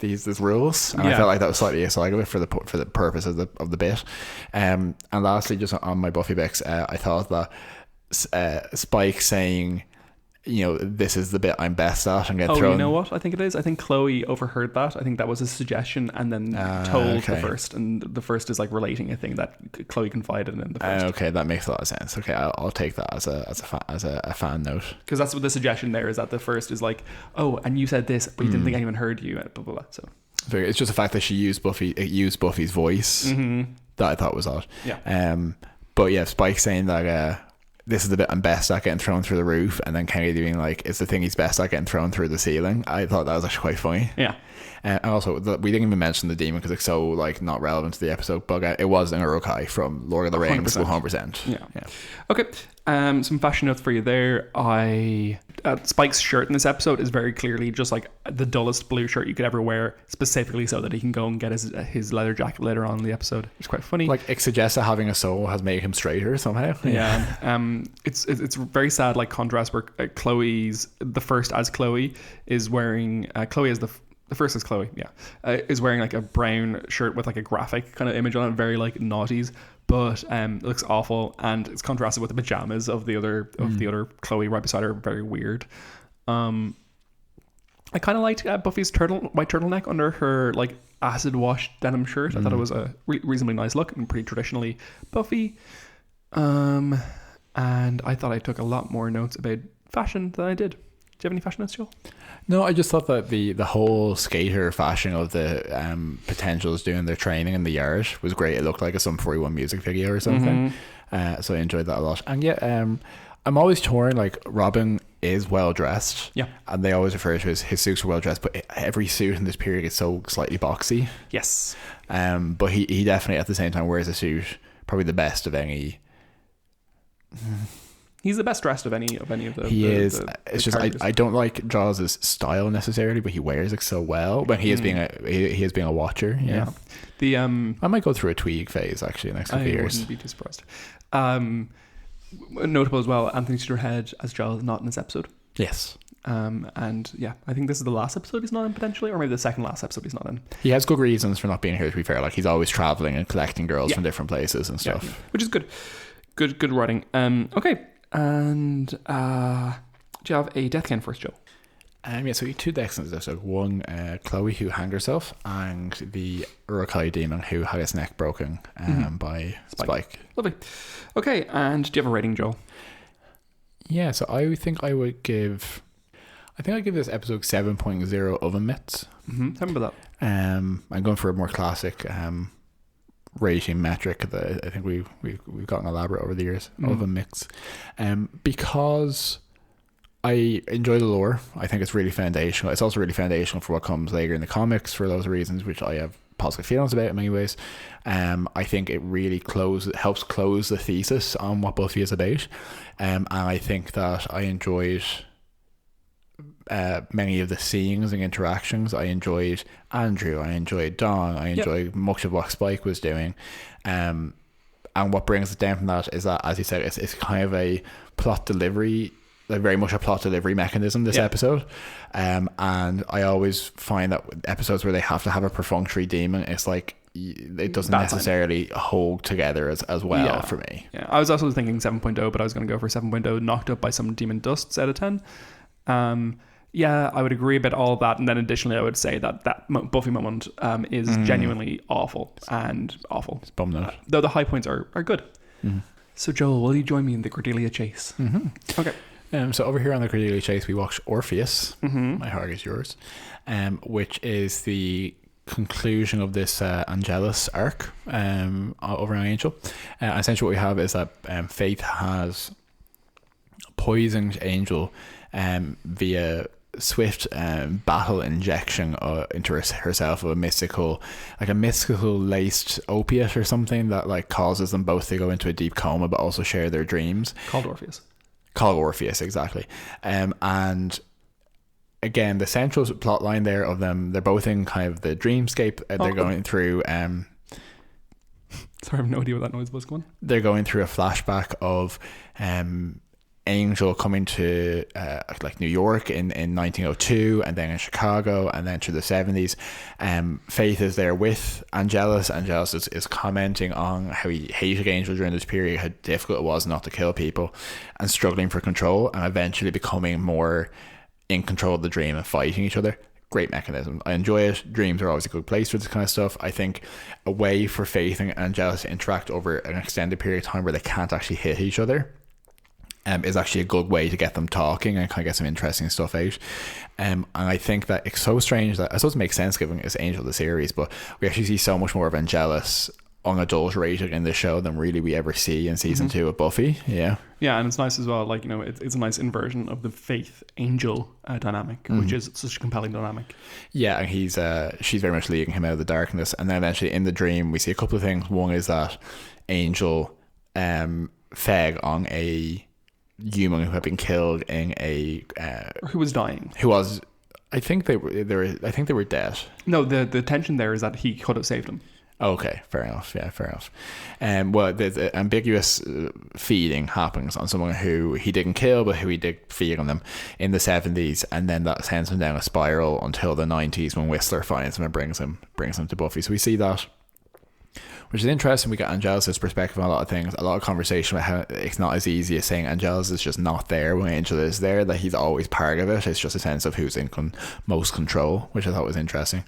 there's rules, and I felt like that was slightly aside of it for the purpose of the bit. And lastly, just on my Buffy Bits, I thought that Spike saying this is the bit I'm best at and get Oh, thrown. you know what? I think it is. I think Chloe overheard that. I think that was a suggestion and then told the first. And the first is like relating a thing that Chloe confided in the first. Okay, that makes a lot of sense. Okay, I'll take that as a fan note. Because that's what the suggestion there is, that the first is like, oh, and you said this, but you didn't think anyone heard you. Blah blah blah. So it's just the fact that she used Buffy's voice that I thought was odd. Yeah. But yeah, Spike saying that this is the bit I'm best at, getting thrown through the roof, and then Kenny doing like, it's the thing he's best at, getting thrown through the ceiling. I thought that was actually quite funny. Yeah. And also, we didn't even mention the demon because it's so like not relevant to the episode, but it was an Urukai from Lord of the Rings, 100%. Yeah. Okay. Some fashion notes for you there. Spike's shirt in this episode is very clearly just like the dullest blue shirt you could ever wear, specifically so that he can go and get his leather jacket later on in the episode. It's quite funny. Like, it suggests that having a soul has made him straighter somehow. Yeah. It's very sad, like, contrast where the first as Chloe is wearing Chloe is the first is Chloe, is wearing like a brown shirt with like a graphic kind of image on it, very like naughties, but it looks awful, and it's contrasted with the pajamas of the other Chloe right beside her. Very weird. I kind of liked Buffy's white turtleneck under her like acid wash denim shirt. I thought it was a reasonably nice look and pretty traditionally Buffy. And I thought I took a lot more notes about fashion than I did. Do you have any fashion notes, Joel? No, I just thought that the whole skater fashion of the potentials doing their training in the yard was great. It looked like a Sum 41 music video or something. So I enjoyed that a lot. And I'm always torn. Like, Robin is well dressed. Yeah. And they always refer to his suits are well dressed, but every suit in this period is so slightly boxy. Yes. But he definitely at the same time wears a suit probably the best of any. He's the best dressed of any of the. He is. It's just I don't like Jaws' style necessarily, but he wears it so well. When he is being a watcher. Yeah. I might go through a tweak phase actually in the next couple of years. I wouldn't be too surprised. Notable as well, Anthony Cedarhead as Jaws not in this episode. Yes. And yeah, I think this is the last episode he's not in potentially, or maybe the second last episode he's not in. He has good reasons for not being here, to be fair. Like, he's always traveling and collecting girls from different places and stuff, which is good. Good writing. Okay. And do you have a death count for us, Joe? So you have two deaths in this episode. One, Chloe, who hanged herself, and the Urukai demon who had his neck broken by Spike. Lovely. Okay, and do you have a rating, Joel? Yeah, so I think I'd give this episode 7.0 oven mitts. Tell me about that. I'm going for a more classic rating metric that I think we've gotten elaborate over the years of a mix, because I enjoy the lore. I think it's really foundational. It's also really foundational for what comes later in the comics for those reasons, which I have positive feelings about in many ways. I think it really helps close the thesis on what Buffy is about, and I think that I enjoyed many of the scenes and interactions. I enjoyed Andrew, I enjoyed Dawn, I enjoyed much of what Spike was doing, and what brings it down from that is that, as you said, it's kind of a plot delivery, like very much a plot delivery mechanism this episode, and I always find that episodes where they have to have a perfunctory demon, it's like it doesn't necessarily hold together as well for me. I was also thinking 7.0, but I was going to go for 7.0 knocked up by some demon dusts out of 10. I would agree about all of that, and then additionally I would say that Buffy moment is genuinely awful and awful. It's bummed out. Though the high points are good. So Joel, will you join me in the Cordelia chase? Okay. So over here on the Cordelia chase we watch Orpheus, My Heart Is Yours, which is the conclusion of this Angelus arc over on Angel. Essentially what we have is that Faith has poisoned Angel via swift battle injection into herself of a mystical laced opiate or something that like causes them both to go into a deep coma but also share their dreams. Called Orpheus, exactly. And again, the central plot line there of them, they're both in kind of the dreamscape. They're going through sorry, I have no idea what that noise was going. They're going through a flashback of Angel coming to like New York in 1902, and then in Chicago, and then through the 70s. Faith is there with Angelus. Angelus is commenting on how he hated Angel during this period, how difficult it was not to kill people, and struggling for control, and eventually becoming more in control of the dream and fighting each other. Great mechanism. I enjoy it. Dreams are always a good place for this kind of stuff. I think a way for Faith and Angelus to interact over an extended period of time where they can't actually hit each other is actually a good way to get them talking and kind of get some interesting stuff out. And I think that it's so strange that, I suppose it makes sense given it's Angel the series, but we actually see so much more of Angelus unadulterated in this show than really we ever see in season 2 of Buffy. Yeah, and it's nice as well, like, you know, it's a nice inversion of the Faith Angel dynamic, which is such a compelling dynamic. Yeah, and she's very much leading him out of the darkness, and then eventually in the dream we see a couple of things. One is that Angel feg on a human who had been killed in a who was dying, I think they were dead. No, the tension there is that he could have saved him. Okay, fair enough. Yeah, fair enough. Well, the ambiguous feeding happens on someone who he didn't kill, but who he did feed on them in the 70s, and then that sends him down a spiral until the 90s when Whistler finds him and brings him to Buffy. So we see that, which is interesting. We got Angelus' perspective on a lot of things, a lot of conversation about how it's not as easy as saying Angelus is just not there when Angel is there, that he's always part of it. It's just a sense of who's in most control, which I thought was interesting.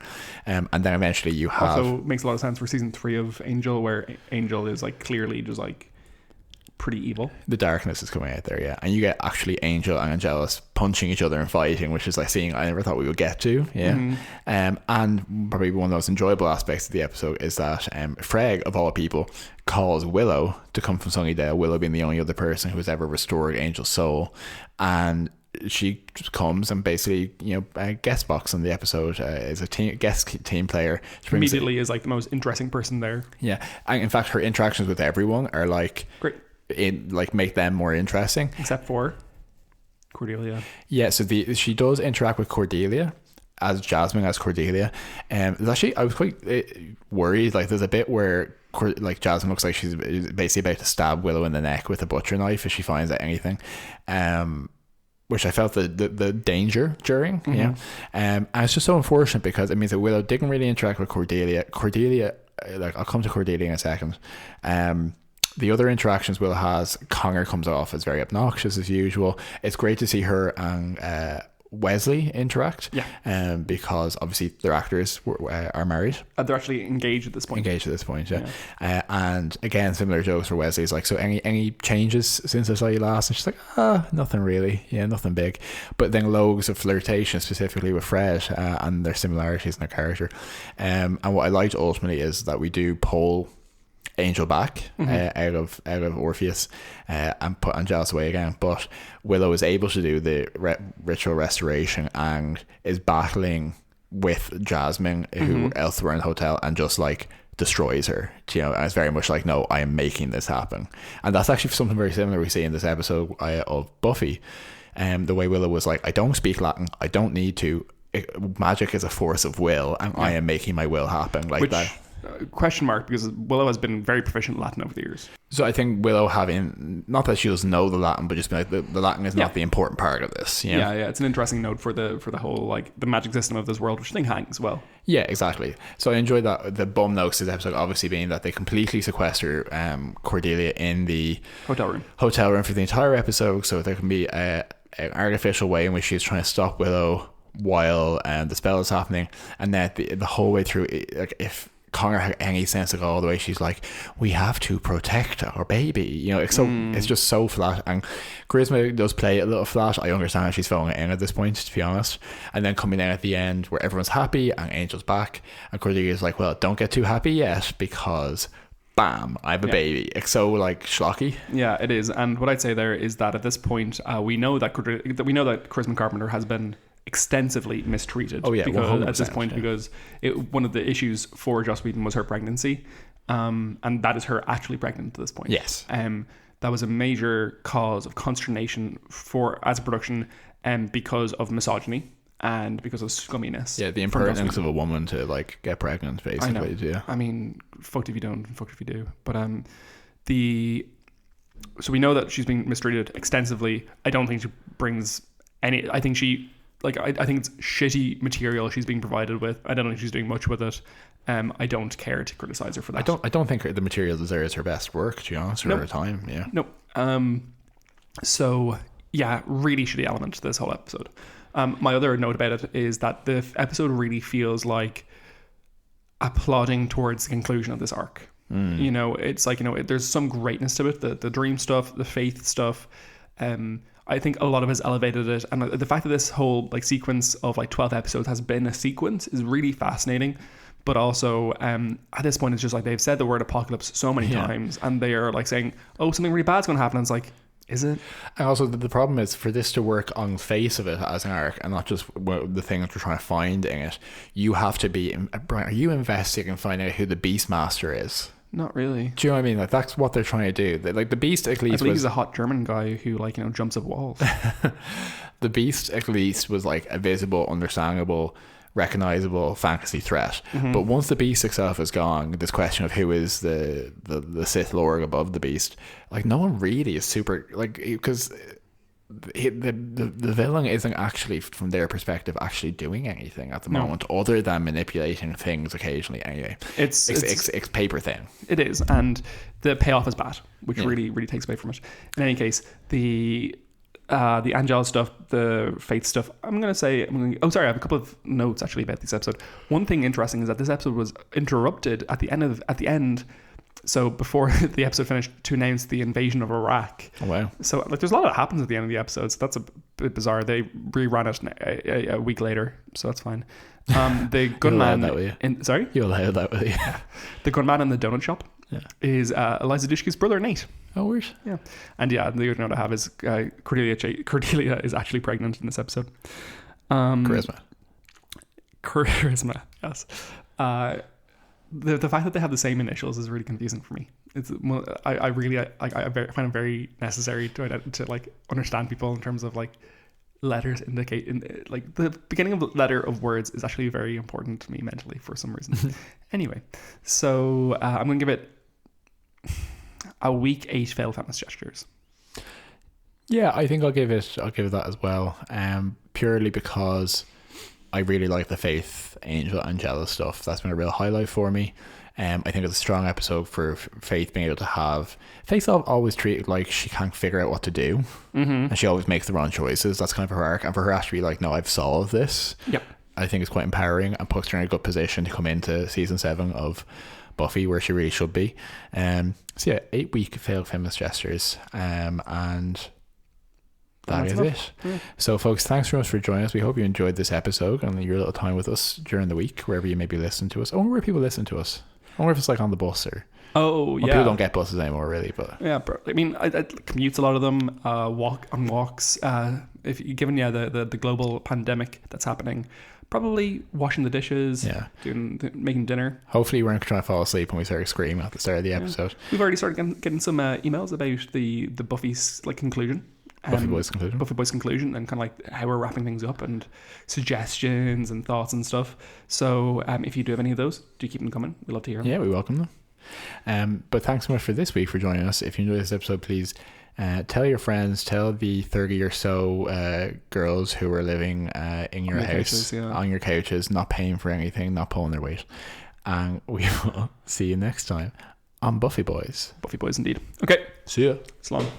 And then eventually you have... Also makes a lot of sense for season 3 of Angel, where Angel is like clearly just like pretty evil. The darkness is coming out there, yeah. And you get actually Angel and Angelus punching each other and fighting, which is like seeing I never thought we would get to, yeah. And probably one of the most enjoyable aspects of the episode is that Freg, of all people, calls Willow to come from Sunnydale, Willow being the only other person who has ever restored Angel's soul. And she just comes and basically, you know, guest box on the episode, is a guest team player. Immediately is like the most interesting person there. Yeah. And in fact, her interactions with everyone are like... Great. Make them more interesting, except for Cordelia. Yeah, so she does interact with Cordelia as Jasmine as Cordelia. Actually, I was quite worried. Like, there's a bit where like Jasmine looks like she's basically about to stab Willow in the neck with a butcher knife if she finds out anything. Which I felt the danger during. Yeah, and it's just so unfortunate because it means that Willow didn't really interact with Cordelia. Like, I'll come to Cordelia in a second. The other interactions Will has, Conger comes off as very obnoxious as usual. It's great to see her and Wesley interact. Yeah. Because obviously their actors are married. They're actually engaged at this point. Yeah. And again, similar jokes for Wesley. It's like, so any changes since I saw you last? And she's like, nothing really. Yeah, nothing big. But then loads of flirtation, specifically with Fred, and their similarities in their character. And what I liked ultimately is that we do pull Angel back out of Orpheus and put Angelus away again, but Willow is able to do the ritual restoration and is battling with Jasmine, who elsewhere in the hotel, and just like destroys her, you know. And it's very much like, no, I am making this happen. And that's actually something very similar we see in this episode of Buffy. The way Willow was like, I don't speak Latin, I don't need to, magic is a force of will, and I am making my will happen, like that. Question mark, because Willow has been very proficient in Latin over the years. So I think Willow having, not that she doesn't know the Latin, but just be like, the Latin is not the important part of this. You know? Yeah, it's an interesting note for the whole, like, the magic system of this world, which I think hangs well. Yeah, exactly. So I enjoyed that. The bum notes of this episode obviously being that they completely sequester Cordelia in the hotel room for the entire episode, so there can be an artificial way in which she's trying to stop Willow while the spell is happening, and then the whole way through, like, if Conger had any sense at all, the way she's like, we have to protect our baby, you know, it's just so flat. And Charisma does play a little flat. I understand how she's filling it in at this point, to be honest. And then coming in at the end where everyone's happy and Angel's back, and Cordelia's like, well, don't get too happy yet, because bam, I have a baby. It's so like schlocky. Yeah, it is. And what I'd say there is that at this point, we know that Charisma Carpenter has been extensively mistreated. Because at this point, because one of the issues for Joss Whedon was her pregnancy, and that is her actually pregnant at this point. Yes. That was a major cause of consternation as a production, because of misogyny and because of scumminess. Yeah, the impertinence of a woman to like get pregnant, basically. I know. Yeah. I mean, fucked if you don't, fucked if you do. But the So we know that she's being mistreated extensively. I don't think she brings any. I think she I think it's shitty material she's being provided with. I don't think she's doing much with it. I don't care to criticize her for that. I don't think the material deserves her best work, to be honest, or her time. Yeah. Nope. So yeah, really shitty element to this whole episode. My other note about it is that the episode really feels like a plodding towards the conclusion of this arc. You know, it's like, you know, there's some greatness to it, the dream stuff, the faith stuff. I think a lot of us elevated it, and the fact that this whole like sequence of like 12 episodes has been a sequence is really fascinating. But also, at this point, it's just like they've said the word apocalypse so many times, and they are like saying, "Oh, something really bad's going to happen." And it's like, is it? And also, the problem is for this to work on the face of it as an arc, and not just the thing that you're trying to find in it. You have to be. Are you investing in finding out who the Beastmaster is? Not really. Do you know what I mean? Like that's what they're trying to do. Like the Beast at least. I believe he's a hot German guy who like, you know, jumps up walls. The Beast at least was like a visible, understandable, recognizable fantasy threat. But once the Beast itself is gone, this question of who is the Sith Lord above the Beast, like no one really is super like, because the villain isn't actually, from their perspective, actually doing anything at the moment other than manipulating things occasionally. Anyway, it's paper thin. It is, and the payoff is bad, which really takes away from it. In any case, the Angel stuff, the Faith stuff, I have a couple of notes actually about this episode. One thing interesting is that this episode was interrupted at the end. So before the episode finished, to announce the invasion of Iraq. Oh, wow. So like, there's a lot that happens at the end of the episode. So that's a bit bizarre. They rerun it a week later, so that's fine. The gunman You'll allow that, will you? The gunman in the donut shop is Eliza Dushku's brother Nate. Oh, weird. Yeah, and the other note I have is Cordelia is actually pregnant in this episode. Charisma. Yes. The fact that they have the same initials is really confusing for me. It's I find it very necessary to like understand people in terms of like letters indicate like the beginning of the letter of words is actually very important to me mentally for some reason. Anyway, so I'm gonna give it a week 8 failed feminist gestures. Yeah, I think I'll give it that as well. Purely because I really like the Faith, Angel, Angela stuff. That's been a real highlight for me. I think it's a strong episode for Faith being able to have... Faith always treated like she can't figure out what to do. And she always makes the wrong choices. That's kind of her arc. And for her to be like, no, I've solved this. Yep. I think it's quite empowering and puts her in a good position to come into season 7 of Buffy, where she really should be. So yeah, 8-week failed feminist gestures. And... That is it. Yeah. So folks, thanks very much for joining us. We hope you enjoyed this episode and your little time with us during the week, wherever you may be listening to us. I wonder where people listen to us. I wonder if it's like on the bus or... People don't get buses anymore, really, but... Yeah, I mean, I commutes, a lot of them, walks. If you're given the global pandemic that's happening, probably washing the dishes, making dinner. Hopefully you weren't trying to fall asleep when we started screaming at the start of the episode. We've already started getting some emails about the Buffy's like conclusion. Buffy Boys conclusion and kind of like how we're wrapping things up and suggestions and thoughts and stuff. So if you do have any of those, do keep them coming. We'd love to hear them. Yeah, we welcome them. But thanks so much for this week for joining us. If you enjoyed this episode, please tell your friends, tell the 30 or so girls who are living in your house, on your couches, not paying for anything, not pulling their weight. And we will see you next time on Buffy Boys. Buffy Boys indeed. Okay. See ya. So long.